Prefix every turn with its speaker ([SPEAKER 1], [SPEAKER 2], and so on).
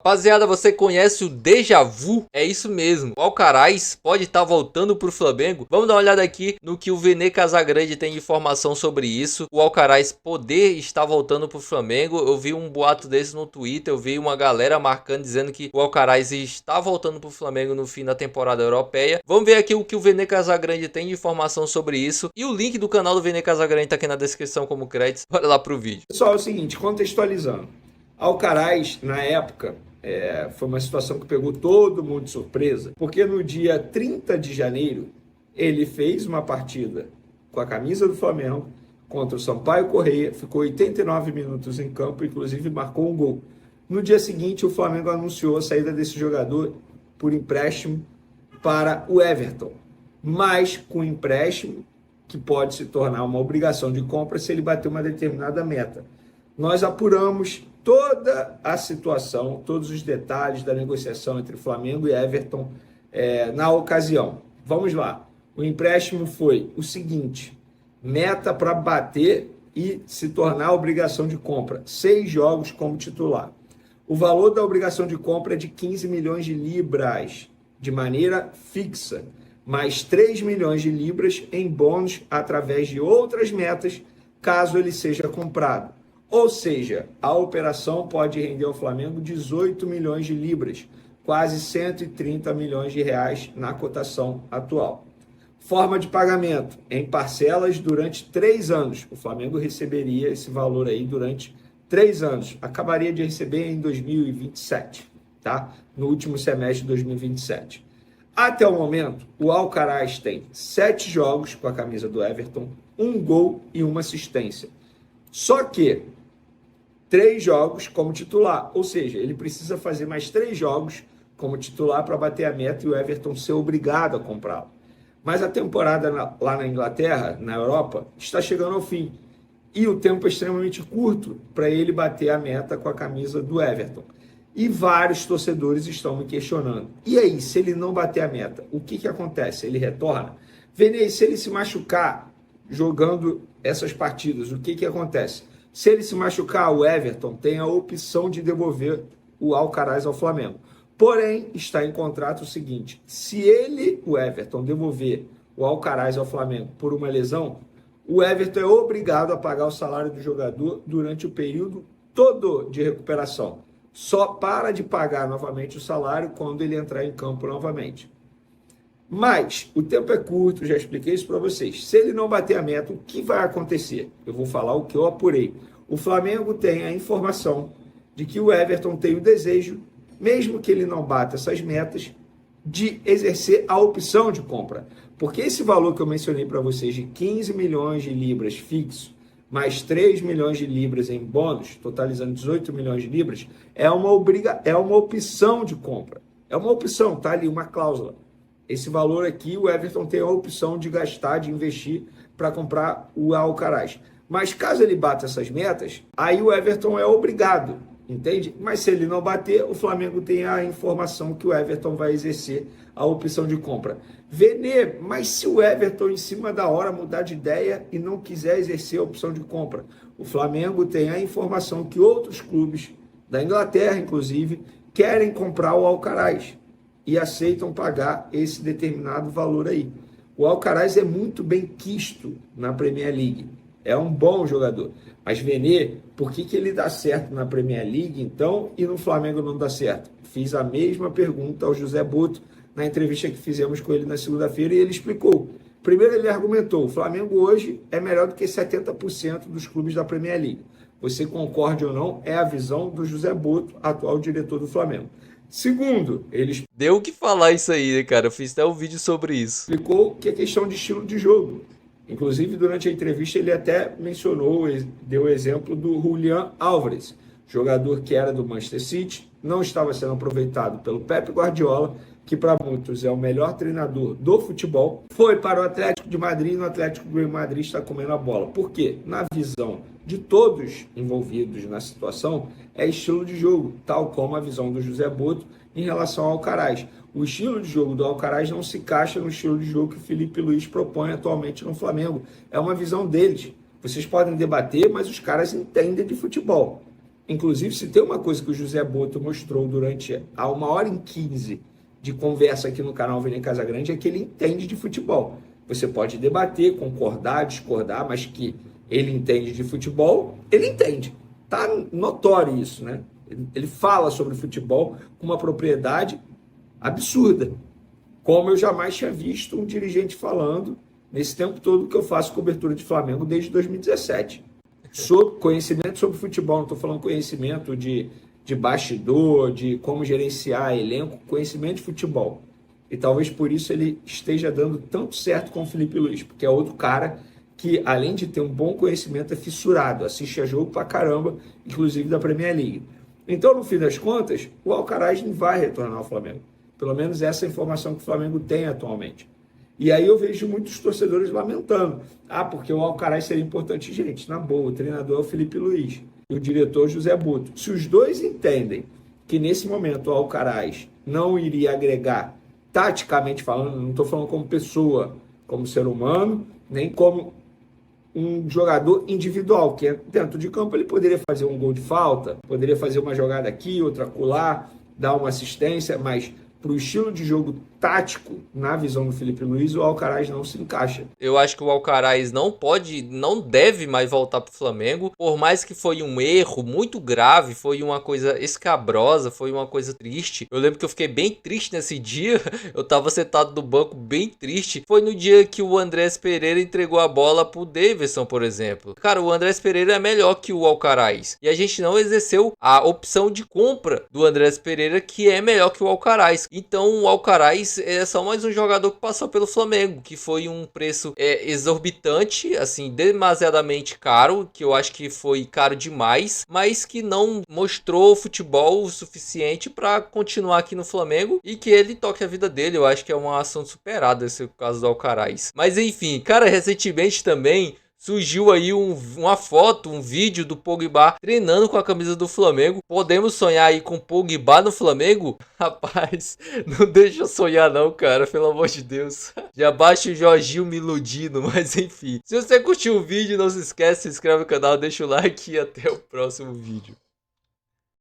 [SPEAKER 1] Rapaziada, você conhece o déjà vu? É isso mesmo, o Alcaraz pode estar voltando pro Flamengo. Vamos dar uma olhada aqui no que o Vene Casagrande tem de informação sobre isso. O Alcaraz poder estar voltando pro Flamengo. Eu vi um boato desse no Twitter, eu vi uma galera marcando, dizendo que o Alcaraz está voltando pro Flamengo no fim da temporada europeia. Vamos ver aqui o que o Vene Casagrande tem de informação sobre isso. E o link do canal do Vene Casagrande tá aqui na descrição como créditos. Bora lá pro vídeo.
[SPEAKER 2] Pessoal, é o seguinte, contextualizando. Alcaraz, na época, foi uma situação que pegou todo mundo de surpresa, porque no dia 30 de janeiro, ele fez uma partida com a camisa do Flamengo contra o Sampaio Corrêa, ficou 89 minutos em campo, inclusive marcou um gol. No dia seguinte, o Flamengo anunciou a saída desse jogador por empréstimo para o Everton, mas com empréstimo que pode se tornar uma obrigação de compra se ele bater uma determinada meta. Nós apuramos toda a situação, todos os detalhes da negociação entre Flamengo e Everton na ocasião. Vamos lá. O empréstimo foi o seguinte: meta para bater e se tornar obrigação de compra. 6 jogos como titular. O valor da obrigação de compra é de 15 milhões de libras, de maneira fixa, mais 3 milhões de libras em bônus através de outras metas, caso ele seja comprado. Ou seja, a operação pode render ao Flamengo 18 milhões de libras, quase 130 milhões de reais na cotação atual. Forma de pagamento, em parcelas durante 3 anos. O Flamengo receberia esse valor aí durante 3 anos. Acabaria de receber em 2027, tá? No último semestre de 2027. Até o momento, o Alcaraz tem 7 jogos com a camisa do Everton, 1 gol e 1 assistência. Só que 3 jogos como titular, ou seja, ele precisa fazer mais 3 jogos como titular para bater a meta e o Everton ser obrigado a comprá-lo. Mas a temporada lá na Inglaterra, na Europa, está chegando ao fim. E o tempo é extremamente curto para ele bater a meta com a camisa do Everton. E vários torcedores estão me questionando. E aí, se ele não bater a meta, o que acontece? Ele retorna? Vene, se ele se machucar jogando essas partidas, o que acontece? Se ele se machucar, o Everton tem a opção de devolver o Alcaraz ao Flamengo. Porém, está em contrato o seguinte: se ele, o Everton, devolver o Alcaraz ao Flamengo por uma lesão, o Everton é obrigado a pagar o salário do jogador durante o período todo de recuperação. Só para de pagar novamente o salário quando ele entrar em campo novamente. Mas o tempo é curto, já expliquei isso para vocês. Se ele não bater a meta, o que vai acontecer? Eu vou falar o que eu apurei. O Flamengo tem a informação de que o Everton tem o desejo, mesmo que ele não bata essas metas, de exercer a opção de compra. Porque esse valor que eu mencionei para vocês de 15 milhões de libras fixo, mais 3 milhões de libras em bônus, totalizando 18 milhões de libras, é uma opção de compra. É uma opção, tá ali uma cláusula. Esse valor aqui, o Everton tem a opção de gastar, de investir para comprar o Alcaraz. Mas caso ele bata essas metas, aí o Everton é obrigado, entende? Mas se ele não bater, o Flamengo tem a informação que o Everton vai exercer a opção de compra. Vene, mas se o Everton em cima da hora mudar de ideia e não quiser exercer a opção de compra, o Flamengo tem a informação que outros clubes, da Inglaterra inclusive, querem comprar o Alcaraz e aceitam pagar esse determinado valor aí. O Alcaraz é muito bem quisto na Premier League. É um bom jogador. Mas, Vene, por que ele dá certo na Premier League, então, e no Flamengo não dá certo? Fiz a mesma pergunta ao José Boto na entrevista que fizemos com ele na segunda-feira e ele explicou. Primeiro, ele argumentou: o Flamengo hoje é melhor do que 70% dos clubes da Premier League. Você concorde ou não, é a visão do José Boto, atual diretor do Flamengo. Segundo, ele
[SPEAKER 1] Deu o que falar isso aí, né, cara? Eu fiz até um vídeo sobre isso.
[SPEAKER 2] explicou que é questão de estilo de jogo. Inclusive, durante a entrevista, ele até mencionou, deu o exemplo do Julián Álvares, jogador que era do Manchester City, não estava sendo aproveitado pelo Pep Guardiola, que para muitos é o melhor treinador do futebol, foi para o Atlético de Madrid e no Atlético de Madrid está comendo a bola. Por quê? Na visão de todos envolvidos na situação, é estilo de jogo, tal como a visão do José Boto em relação ao Alcaraz. O estilo de jogo do Alcaraz não se encaixa no estilo de jogo que o Felipe Luiz propõe atualmente no Flamengo. É uma visão deles. Vocês podem debater, mas os caras entendem de futebol. Inclusive, se tem uma coisa que o José Boto mostrou durante a 1h15 de conversa aqui no canal Vene Casagrande, é que ele entende de futebol. Você pode debater, concordar, discordar, mas que ele entende de futebol, ele entende. Tá notório isso, né? Ele fala sobre futebol com uma propriedade absurda, como eu jamais tinha visto um dirigente falando nesse tempo todo que eu faço cobertura de Flamengo desde 2017. Conhecimento sobre futebol, não estou falando conhecimento de bastidor, de como gerenciar elenco, conhecimento de futebol. E talvez por isso ele esteja dando tanto certo com o Felipe Luiz, porque é outro cara que, além de ter um bom conhecimento, é fissurado, assiste a jogo pra caramba, inclusive da Premier League. Então, no fim das contas, o Alcaraz não vai retornar ao Flamengo. Pelo menos essa é a informação que o Flamengo tem atualmente. E aí eu vejo muitos torcedores lamentando. Porque o Alcaraz seria importante. Gente, na boa, o treinador é o Felipe Luiz e o diretor José Boto. Se os dois entendem que nesse momento o Alcaraz não iria agregar, taticamente falando, não estou falando como pessoa, como ser humano, nem como um jogador individual, que dentro de campo ele poderia fazer um gol de falta, poderia fazer uma jogada aqui, outra acolá, dar uma assistência, mas para o estilo de jogo tático, na visão do Felipe Luiz, o Alcaraz não se encaixa.
[SPEAKER 1] Eu acho que o Alcaraz não deve mais voltar pro Flamengo, por mais que foi um erro muito grave, foi uma coisa escabrosa, foi uma coisa triste. Eu lembro que eu fiquei bem triste nesse dia, eu tava sentado no banco bem triste. Foi no dia que o Andrés Pereira entregou a bola pro Davidson, por exemplo. Cara, o Andrés Pereira é melhor que o Alcaraz, e a gente não exerceu a opção de compra do Andrés Pereira, que é melhor que o Alcaraz. Então o Alcaraz é só mais um jogador que passou pelo Flamengo, que foi um preço exorbitante, assim, demasiadamente caro, que eu acho que foi caro demais, mas que não mostrou futebol o suficiente para continuar aqui no Flamengo e que ele toque a vida dele. Eu acho que é uma ação superada esse caso do Alcaraz. Mas enfim, cara, recentemente também surgiu aí uma foto, um vídeo do Pogba treinando com a camisa do Flamengo. Podemos sonhar aí com Pogba no Flamengo? Rapaz, não deixa eu sonhar não, cara, pelo amor de Deus. Já baixa o Jorginho me iludindo, mas enfim. Se você curtiu o vídeo, não se esquece, se inscreve no canal, deixa o like e até o próximo vídeo.